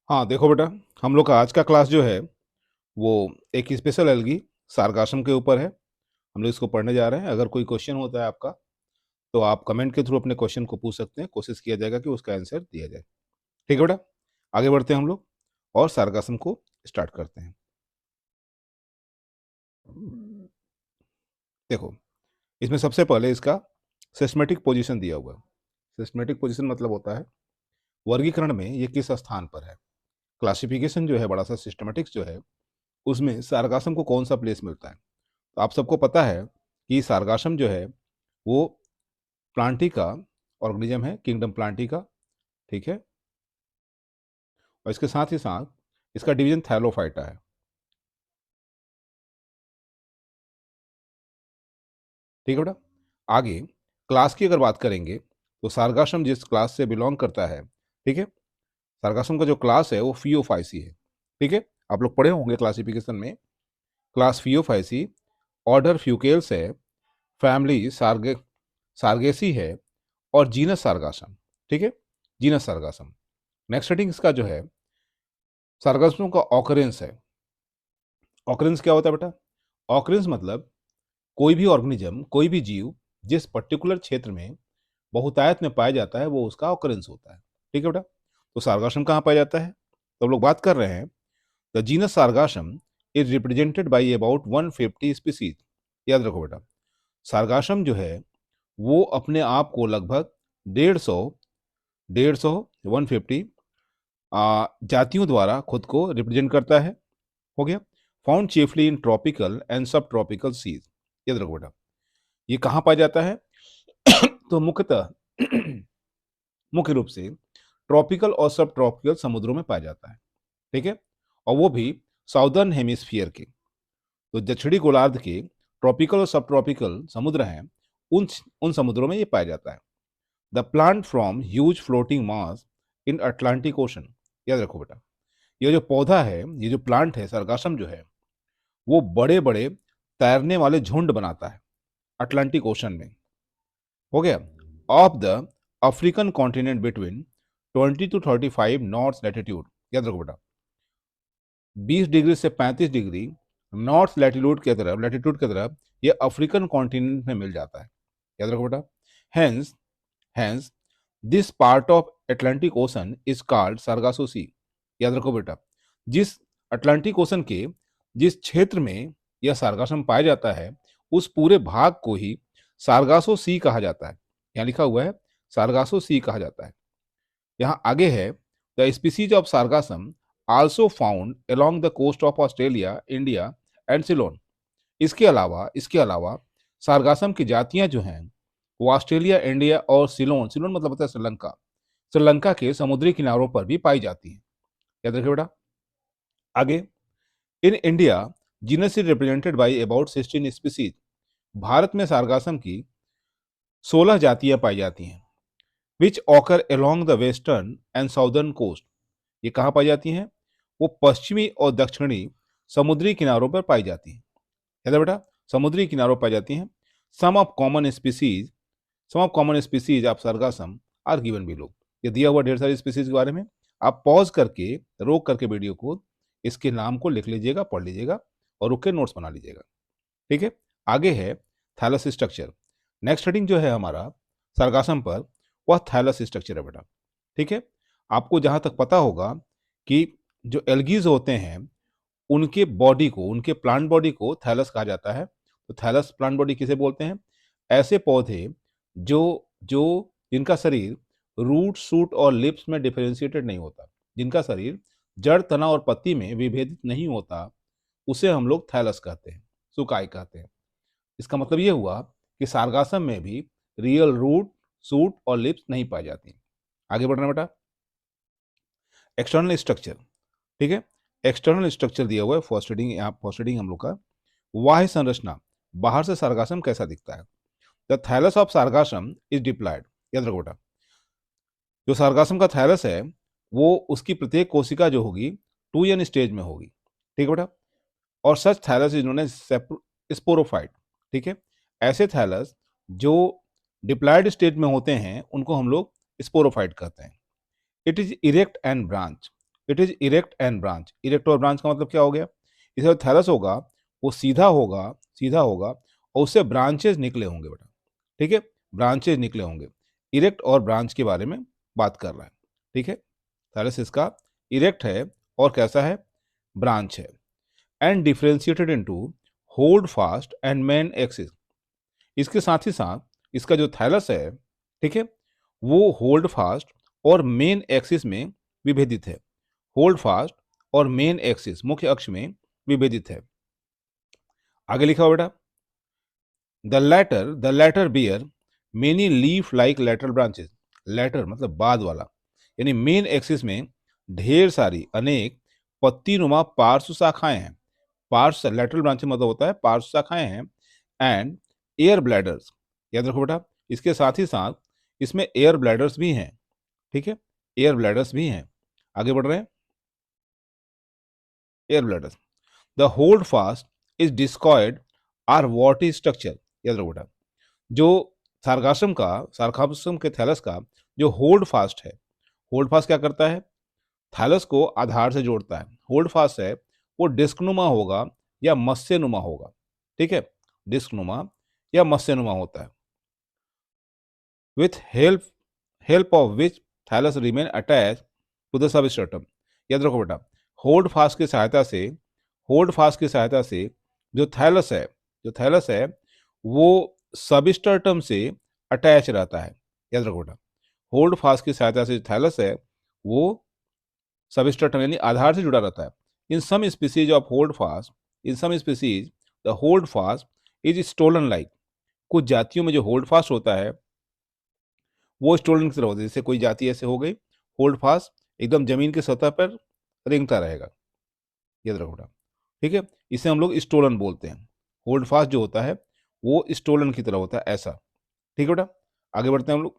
हाँ देखो बेटा, हम लोग का आज का क्लास जो है वो एक स्पेशल एल्गी सार्गासम के ऊपर है। हम लोग इसको पढ़ने जा रहे हैं। अगर कोई क्वेश्चन होता है आपका तो आप कमेंट के थ्रू अपने क्वेश्चन को पूछ सकते हैं। कोशिश किया जाएगा कि उसका आंसर दिया जाए। ठीक है बेटा, आगे बढ़ते हैं हम लोग और सार्गासम को स्टार्ट करते हैं। देखो, इसमें सबसे पहले इसका सिस्टेमेटिक पोजीशन दिया हुआ है। सिस्टेमेटिक पोजीशन मतलब होता है वर्गीकरण में ये किस स्थान पर है। क्लासिफिकेशन जो है बड़ा सा सिस्टमेटिक्स जो है उसमें सार्गासम को कौन सा प्लेस मिलता है। तो आप सबको पता है कि सार्गासम जो है वो प्लांटी का ऑर्गेनिज्म है, किंगडम प्लांटी का। ठीक है, और इसके साथ ही साथ इसका डिवीजन थैलोफाइटा है। ठीक है बेटा, आगे क्लास की अगर बात करेंगे तो सार्गासम जिस क्लास से बिलोंग करता है, ठीक है, सार्गासम का जो क्लास है वो फियोफाइसी है। ठीक है, आप लोग पढ़े होंगे क्लासिफिकेशन में, क्लास फियोफाइसी, ऑर्डर फ्यूकेल्स है, फैमिली सार्गेसी है, और जीनस सार्गासम। ठीक है, जीनस सार्गासम। नेक्स्ट हेडिंग इसका जो है सार्गासम का ऑकरेंस है। ऑकरेंस क्या होता है बेटा? ऑकरेंस मतलब कोई भी ऑर्गेनिज्म, कोई भी जीव जिस पर्टिकुलर क्षेत्र में बहुतायत में पाया जाता है वो उसका ऑकरेंस होता है। ठीक है बेटा, तो सार्गासम कहाँ पाया जाता है? तो हम लोग बात कर रहे हैं the genus Sargassum is represented by about 150 species. याद रखो बेटा, सार्गासम जो है वो अपने आप को लगभग 150 150 जातियों द्वारा खुद को रिप्रेजेंट करता है। हो गया। Found chiefly in tropical and सब ट्रॉपिकल सीज। याद रखो बेटा, ये कहाँ पाया जाता है? तो मुख्यतः मुख्य रूप से ट्रॉपिकल और सब ट्रॉपिकल समुद्रों में पाया जाता है। ठीक है, और वो भी साउदर्न हेमिस्फीयर के। तो दक्षिणी गोलार्ध के ट्रॉपिकल और सब ट्रॉपिकल समुद्र हैं, उन उन समुद्रों में ये पाया जाता है। The plant from huge floating mass in Atlantic ocean. याद रखो बेटा, ये जो पौधा है, ये जो प्लांट है सरगासम जो है, वो बड़े बड़े तैरने वाले झुंड बनाता है अटलांटिक ओशन में। हो गया। Of the African continent between 20 to 35 north latitude. याद रखो बेटा, 20 डिग्री से 35 डिग्री नॉर्थ लैटिट्यूड की तरफ ये अफ्रीकन कॉन्टिनेंट में मिल जाता है। याद रखो बेटा, hence hence this part of Atlantic Ocean is called Sargasso Sea. याद रखो बेटा, जिस अटलांटिक ओशन के जिस क्षेत्र में यह सार्गासम पाया जाता है उस पूरे भाग को ही सार्गासो सी कहा जाता है। यहाँ लिखा हुआ है सार्गासो सी कहा जाता है। यहाँ आगे है the species of Sargassum also found along the coast of Australia, India and Ceylon. इसके अलावा सार्गासम की जातियां जो हैं वो ऑस्ट्रेलिया, इंडिया और सिलोन, सिलोन मतलब होता है श्रीलंका, श्रीलंका के समुद्री किनारों पर भी पाई जाती हैं। याद रखिए बेटा, आगे in India genus is represented by about 16 species. भारत में सार्गासम की 16 जातियां पाई जाती हैं, which occur along the western and southern coast. ये कहाँ पाई जाती हैं? वो पश्चिमी और दक्षिणी समुद्री किनारों पर पाई जाती हैं। याद है बेटा, समुद्री किनारों पर पाई जाती हैं। Some of common species some of common species of Sargassum are given below. ये दिया हुआ ढेर सारी स्पीसीज के बारे में आप पॉज करके, रोक करके वीडियो को, इसके नाम को लिख लीजिएगा, पढ़ लीजिएगा और रुक के नोट्स बना लीजिएगा। ठीक है, आगे है थैलस स्ट्रक्चर। नेक्स्ट हेडिंग जो है हमारा सरगासम पर वह थैलस स्ट्रक्चर है बेटा। ठीक है, आपको जहां तक पता होगा कि जो एल्गीज होते हैं उनके बॉडी को, उनके प्लांट बॉडी को थैलस कहा जाता है। तो थैलस प्लांट बॉडी किसे बोलते हैं? ऐसे पौधे जो जो जिनका शरीर रूट, सूट और लिप्स में डिफरेंशिएटेड नहीं होता, जिनका शरीर जड़, तना और पत्ती में विभेदित नहीं होता, उसे हम लोग थैलस कहते हैं, सुकाई कहते हैं। इसका मतलब ये हुआ कि सार्गासम में भी रियल रूट, सूट और लिप्स नहीं पाई जाती। आगे बढ़ना बेटा, एक्सटर्नल स्ट्रक्चर। ठीक है, एक्सटर्नल स्ट्रक्चर दिया हुआ है फर्स्ट रीडिंग, यहाँ फर्स्ट रीडिंग हम लोग का बाह्य संरचना, बाहर से सार्गासम कैसा दिखता है। The thallus of Sargassum is diploid. याद रखो बेटा, जो सार्गासम का थैलस है वो उसकी प्रत्येक कोशिका जो होगी 2n स्टेज में होगी। ठीक है बेटा, और such thallus is known as sporophyte. ठीक है, ऐसे थैलस जो डिप्लॉयड स्टेज में होते हैं उनको हम लोग स्पोरोफाइट कहते हैं। It is erect and branch. It is erect and branch. Erect और ब्रांच का मतलब क्या हो गया? इसका थैलस होगा वो सीधा होगा, सीधा होगा और उससे ब्रांचेस निकले होंगे बेटा। ठीक है, ब्रांचेस निकले होंगे। इरेक्ट और ब्रांच के बारे में बात कर रहा है। ठीक है, थैलस इसका इरेक्ट है और कैसा है? ब्रांच है। And differentiated into hold fast and main axis. इसके साथ ही साथ इसका जो थैलस है, ठीक है, वो होल्ड फास्ट और मेन एक्सिस में विभेदित है। होल्ड फास्ट और मेन एक्सिस मुख्य अक्ष में विभेदित है। आगे लिखा हुआ बेटा, the latter bear many leaf like lateral branches. Latter मतलब बाद वाला, यानी मेन एक्सिस में ढेर सारी अनेक पत्ती नुमा पार्श्व शाखाएं हैं। पार्श्व लैटरल ब्रांचेस मतलब होता है पार्श्व शाखाएं हैं। एंड एयर ब्लैडर्स, याद रखो बेटा, इसके साथ ही साथ इसमें एयर ब्लैडर्स भी हैं। ठीक है, एयर ब्लैडर्स भी हैं। आगे बढ़ रहे हैं, air bladders. The hold fast is discoid or warty structure. याद रखो बेटा, जो सार्काश्रम के थैलस का जो होल्ड फास्ट है, होल्ड फास्ट क्या करता है? थैलस को आधार से जोड़ता है। होल्ड फास्ट है वो डिस्कनुमा होगा या मत्स्यनुमा होगा। ठीक है, डिस्कनुमा या मत्स्यनुमा होता है। With help of which thallus remain attach to the substratum. याद रखो बेटा, होल्ड फास्ट की सहायता से, होल्ड फास्ट की सहायता से जो थैलस है, जो थैलस है वो सबस्ट्रेटम से अटैच रहता है। याद रखो बेटा, होल्ड फास्ट की सहायता से जो थैलस है वो सबस्ट्रेटम यानी आधार से जुड़ा रहता है। In some species of hold fast, in some species the hold fast is stolen like. कुछ जातियों में जो होल्ड फास्ट होता है वो स्टोलन की तरह होता है। जैसे कोई जाति ऐसे हो गई होल्ड फास्ट एकदम जमीन की सतह पर रेंगता रहेगा। याद रखो बेटा, ठीक है, इसे हम लोग स्टोलन बोलते हैं। होल्ड फास्ट जो होता है वो स्टोलन की तरह होता है, ऐसा। ठीक है बेटा, आगे बढ़ते हैं हम लोग।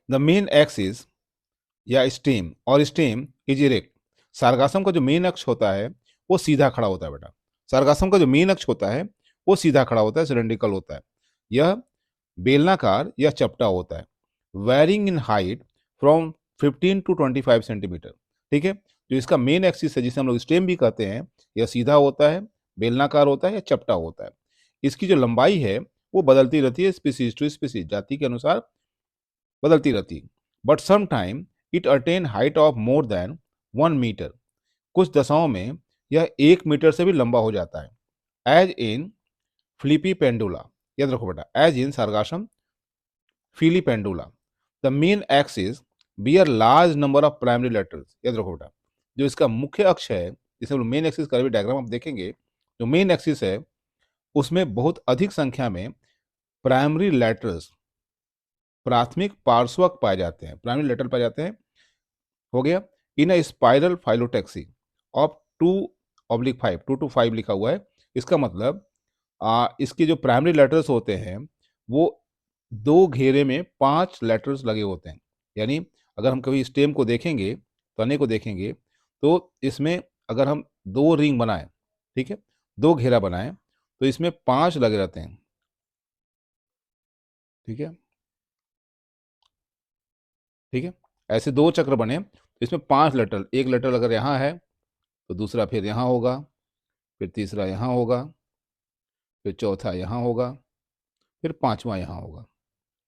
द मेन एक्सिस या स्टेम और स्टेम इज इरेक्ट। सार्गासम का जो मेन अक्ष होता है वो सीधा खड़ा होता है बेटा। सार्गासम का जो मेन अक्ष होता है वो सीधा खड़ा होता है, सिलेंड्रिकल होता है। यह बेलनाकार या चपटा होता है। Varying in height from 15 to 25 centimetre. ठीक है, जो इसका मेन एक्सिस है जिसे हम लोग स्टेम भी कहते हैं, यह सीधा होता है, बेलनाकार होता है या चपटा होता है। इसकी जो लंबाई है वो बदलती रहती है स्पीसीज टू स्पीसीज, जाति के अनुसार बदलती रहती है। But some time it attain height of more than 1 metre. कुछ दशाओं में यह 1 मीटर से भी लंबा हो जाता है। As in filipendula. याद रखो बेटा, as in Sargassum filipendula the main axis bear large number of primary laterals. याद रखो बेटा, जो इसका मुख्य अक्ष है जिसे हम लोग मेन एक्सिस का भी डायग्राम आप देखेंगे, जो मेन एक्सिस है उसमें बहुत अधिक संख्या में प्राइमरी लेटर्स, प्राथमिक पार्श्वक पाए जाते हैं, प्राइमरी लेटर पाए जाते हैं। हो गया। In a spiral phyllotaxy of 2/5, 2 to 5 लिखा हुआ है। इसका मतलब इसके जो प्राइमरी लेटर्स होते हैं वो 2 घेरे में 5 लेटर्स लगे होते हैं। यानी अगर हम कभी स्टेम को देखेंगे, तने को देखेंगे, तो इसमें अगर हम 2 रिंग बनाएं, ठीक है, 2 घेरा बनाएं, तो इसमें 5 लगे रहते हैं। ठीक है, ठीक है, ऐसे 2 चक्र बने तो इसमें 5 लेटर, एक लेटर अगर यहाँ है तो दूसरा फिर यहाँ होगा, फिर तीसरा यहाँ होगा, फिर चौथा यहाँ होगा, फिर पांचवा यहाँ होगा।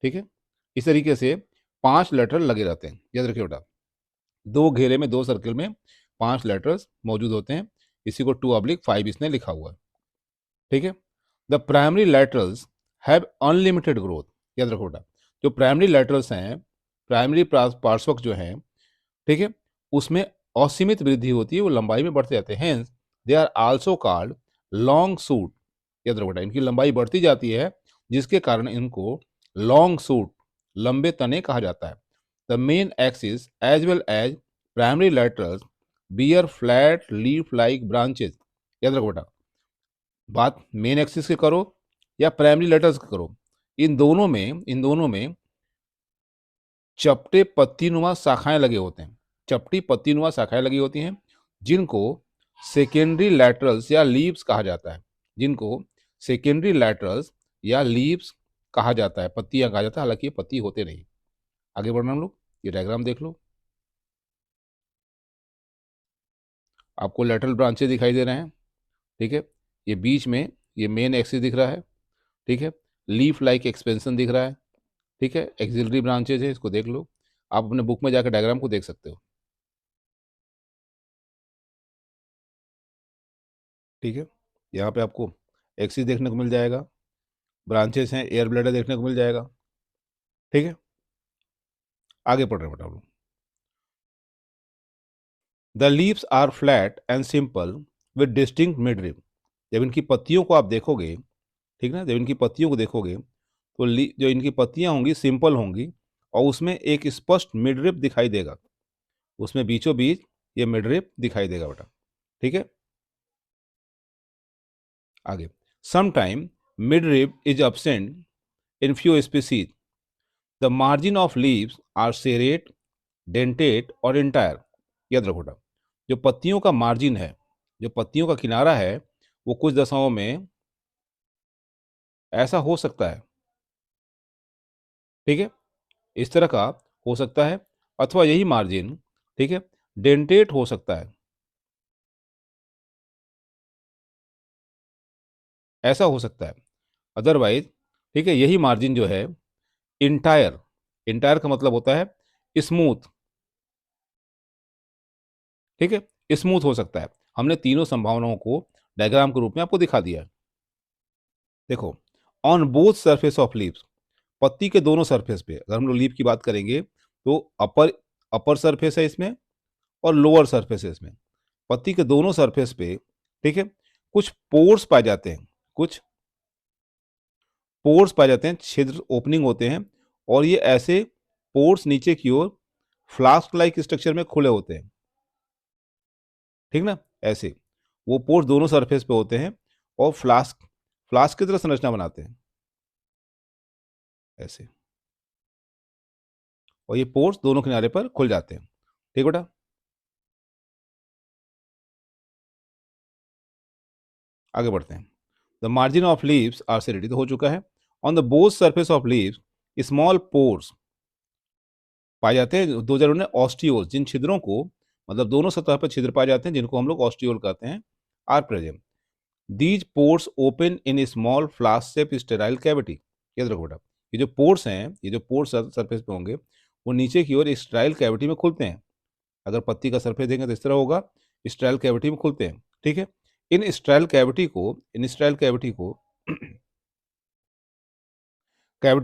ठीक है, इस तरीके से 5 लेटर लगे रहते हैं। याद रखिए बेटा, 2 घेरे में 2 सर्किल में 5 लेटर्स मौजूद होते हैं। इसी को 2/5 इसने लिखा हुआ है। ठीक है, the primary letters have unlimited growth. याद रखो बेटा, जो प्राइमरी लेटर्स हैं, प्राइमरी पार्श्वक जो हैं, ठीक है, उसमें असीमित वृद्धि होती है, वो लंबाई में बढ़ते जाते हैं। Hence they are also called long shoot. याद रखो बेटा, इनकी लंबाई बढ़ती जाती है जिसके कारण इनको लॉन्ग सूट, लंबे तने कहा जाता है। The main axis as well as primary laterals bear flat leaf like branches. याद रखो बेटा, बात मेन एक्सिस की करो या प्राइमरी लेटर्स की करो, इन दोनों में चपटे पत्तीनुमा शाखाएं लगे होते हैं। चपटी पत्तीनुमा शाखाएं लगी होती हैं जिनको सेकेंडरी लैटरल्स या लीव्स कहा जाता है, जिनको सेकेंडरी लैटरल्स या लीव्स कहा जाता है, पत्तियां कहा जाता है, हालांकि ये पत्ती होते नहीं। आगे बढ़ना हम लोग, ये डायग्राम देख लो, आपको लेटरल ब्रांचेस दिखाई दे रहे हैं, ठीक है। ये बीच में ये मेन एक्सिस दिख रहा है, ठीक है। लीफ लाइक एक्सपेंशन दिख रहा है, ठीक है। एक्सिलरी ब्रांचेज है, इसको देख लो, आप अपने बुक में जाकर डायग्राम को देख सकते हो, ठीक है। यहाँ पे आपको एक्सिस देखने को मिल जाएगा, ब्रांचेस हैं, एयर ब्लैडर देखने को मिल जाएगा, ठीक है। आगे पढ़ रहे हैं बेटा लोग। The leaves are flat and simple with distinct midrib. जब इनकी पत्तियों को आप देखोगे, ठीक ना, जब इनकी पत्तियों को देखोगे तो जो इनकी पत्तियां होंगी सिंपल होंगी और उसमें एक स्पष्ट मिड रिब दिखाई देगा, उसमें बीचों बीच ये मिड रिब दिखाई देगा बेटा, ठीक है। आगे, sometime mid rib is absent in few species. The margin of leaves are serrate, dentate और entire. याद रखो बेटा, जो पत्तियों का मार्जिन है, जो पत्तियों का किनारा है, वो कुछ दशाओं में ऐसा हो सकता है, ठीक है, इस तरह का हो सकता है, अथवा यही मार्जिन, ठीक है, डेंटेट हो सकता है, ऐसा हो सकता है, अदरवाइज, ठीक है, यही मार्जिन जो है इंटायर, इंटायर का मतलब होता है स्मूथ, ठीक है, स्मूथ हो सकता है। हमने तीनों संभावनाओं को डायग्राम के रूप में आपको दिखा दिया है। देखो, on both surface of leaves, पत्ती के दोनों सरफेस पे अगर हम लोग लीफ की बात करेंगे तो अपर अपर सरफेस है इसमें और लोअर सरफेस है इसमें, पत्ती के दोनों सरफेस पे, ठीक है, कुछ पोर्स पाए जाते हैं, कुछ पोर्स पाए जाते हैं, छिद्र, ओपनिंग होते हैं, और ये ऐसे पोर्स नीचे की ओर फ्लास्क लाइक स्ट्रक्चर में खुले होते हैं, ठीक ना, ऐसे वो पोर्स दोनों सरफेस पे होते हैं और फ्लास्क फ्लास्क की तरह संरचना बनाते हैं, ऐसे, और ये पोर्स दोनों किनारे पर खुल जाते हैं, ठीक बेटा। आगे बढ़ते हैं। The margin of leaves are serrated हो चुका है। On the both surface of leaves small pores पाए जाते हैं, दो जरूर ऑस्टियोल्स, जिन छिद्रों को, मतलब दोनों सतह पर छिद्र पाए जाते हैं जिनको हम लोग ऑस्टियोल कहते हैं, are present. These pores open in small flask shape sterile cavity. याद रखो बेटा, ये जो पोर्स हैं, ये जो पोर्स सरफेस पे होंगे, वो नीचे की ओर स्टेराइल कैविटी में खुलते हैं। अगर पत्ती का सरफेस देंगे तो इस तरह होगा, स्टेराइल कैविटी में खुलते हैं, ठीक है। इन स्टेराइल कैविटी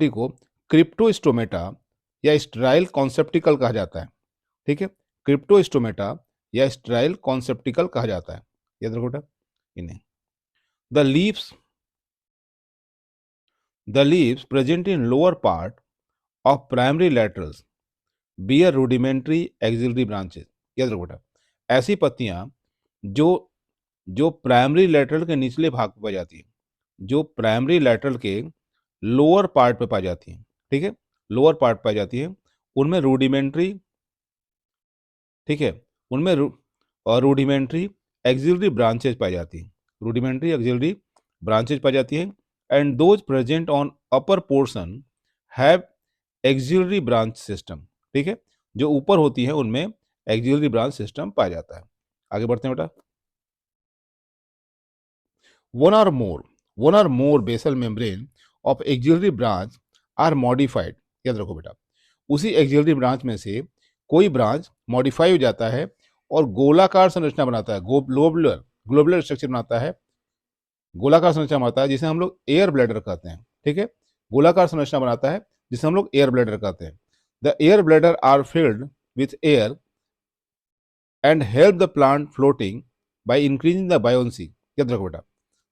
को क्रिप्टोस्टोमेटा या स्टेराइल कॉन्सेप्टिकल कहा जाता है, ठीक है। क्रिप्टोस्टोमेटा या स्टेराइल कॉन्सेप्टिकल कहा जाता है, याद रखो बेटा इन्हें। The leaves the leaves present in lower part of primary laterals bear rudimentary axillary branches. याद रखो बेटा, ऐसी पत्तियां जो जो प्राइमरी लैटरल के निचले भाग पर पाई जाती है, जो प्राइमरी लैटरल के लोअर पार्ट पे पाई जाती है, ठीक है, लोअर पार्ट पाई जाती है, उनमें रूडिमेंट्री, ठीक है, उनमें और रूडिमेंट्री एक्सिलरी ब्रांचेज पाई जाती हैं, रूडिमेंट्री एक्सिलरी ब्रांचेज पाई जाती हैं, and those present on upper portion have axillary branch system, ठीक है, जो ऊपर होती है उनमें एक्सिलरी ब्रांच सिस्टम पाया जाता है। आगे बढ़ते हैं बेटा। One or more one or more basal membrane of axillary branch are modified. याद रखो बेटा, उसी एक्सिलरी ब्रांच में से कोई ब्रांच मॉडिफाई हो जाता है और गोलाकार संरचना बनाता है, ग्लोबुलर ग्लोबुलर स्ट्रक्चर बनाता है, गोलाकार संरचना बनाता है, जिसे हम लोग एयर ब्लैडर कहते हैं, ठीक है, गोलाकार संरचना बनाता है जिसे हम लोग एयर ब्लैडर कहते हैं। The air bladder are filled with air and help the plant floating by increasing the buoyancy. याद रखो बेटा,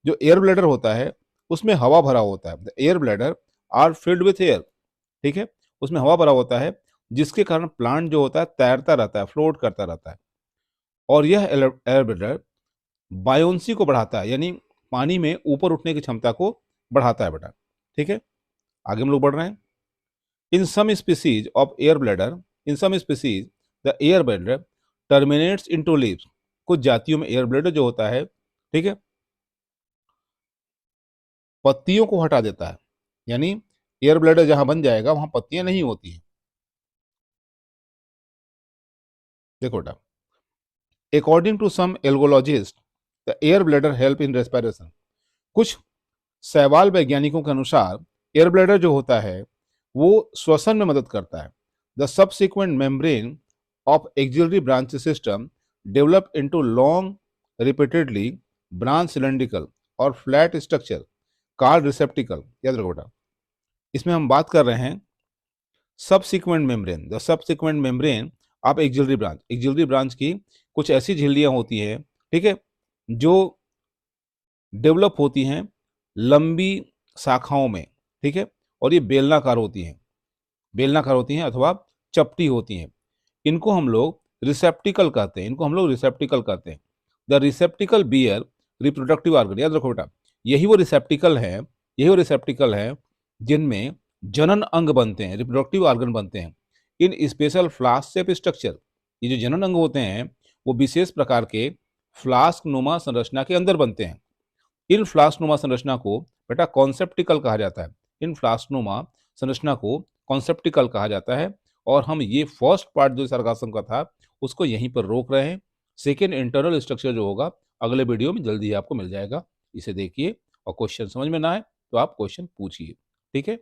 जो एयर ब्लैडर होता है उसमें हवा भरा होता है, the air bladder are filled with air, ठीक है, उसमें हवा भरा होता है, जिसके कारण प्लांट जो होता है तैरता रहता है, फ्लोट करता रहता है, और यह एयर ब्लैडर बायोन्सी को बढ़ाता है, यानी पानी में ऊपर उठने की क्षमता को बढ़ाता है बेटा, ठीक है। आगे हम लोग बढ़ रहे हैं। In some species of air bladder in some species the air bladder terminates into leaves. कुछ जातियों में एयर ब्लैडर जो होता है, ठीक है, पत्तियों को हटा देता है, यानी एयर ब्लैडर जहां बन जाएगा वहां पत्तियां नहीं होती हैं, देखो बेटा, according to some algologist the air bladder help in respiration. कुछ शैवाल वैज्ञानिकों के अनुसार एयर ब्लैडर जो होता है वो श्वसन में मदद करता है। The subsequent membrane of axillary branch system develop into long repeatedly branch cylindrical और फ्लैट स्ट्रक्चर कॉल्ड रिसेप्टिकल। याद रखो बेटा, इसमें हम बात कर रहे हैं subsequent membrane. The subsequent membrane of axillary branch की कुछ ऐसी झिल्लियां होती हैं, ठीक है, जो डेवलप होती हैं लंबी शाखाओं में, ठीक है, और ये बेलनाकार होती हैं अथवा चपटी होती हैं। इनको हम लोग रिसेप्टिकल कहते हैं, the receptacle bear reproductive organ. याद रखो बेटा, यही वो रिसेप्टिकल है जिनमें जनन अंग बनते हैं, रिप्रोडक्टिव ऑर्गन बनते हैं। इन स्पेशल फ्लास्क शेप स्ट्रक्चर, ये जो जनन अंग होते हैं वो विशेष प्रकार के फ्लास्क नुमा संरचना के अंदर बनते हैं। इन फ्लास्कनुमा संरचना को बेटा कॉन्सेप्टिकल कहा जाता है। इन फ्लास्कनुमा संरचना को कॉन्सेप्टिकल कहा जाता है। और हम ये फर्स्ट पार्ट जो सर्गासम का था उसको यहीं पर रोक रहे हैं। सेकेंड इंटरनल स्ट्रक्चर जो होगा अगले वीडियो में जल्दी ही आपको मिल जाएगा, इसे देखिए और क्वेश्चन समझ में ना आए तो आप क्वेश्चन पूछिए, ठीक है।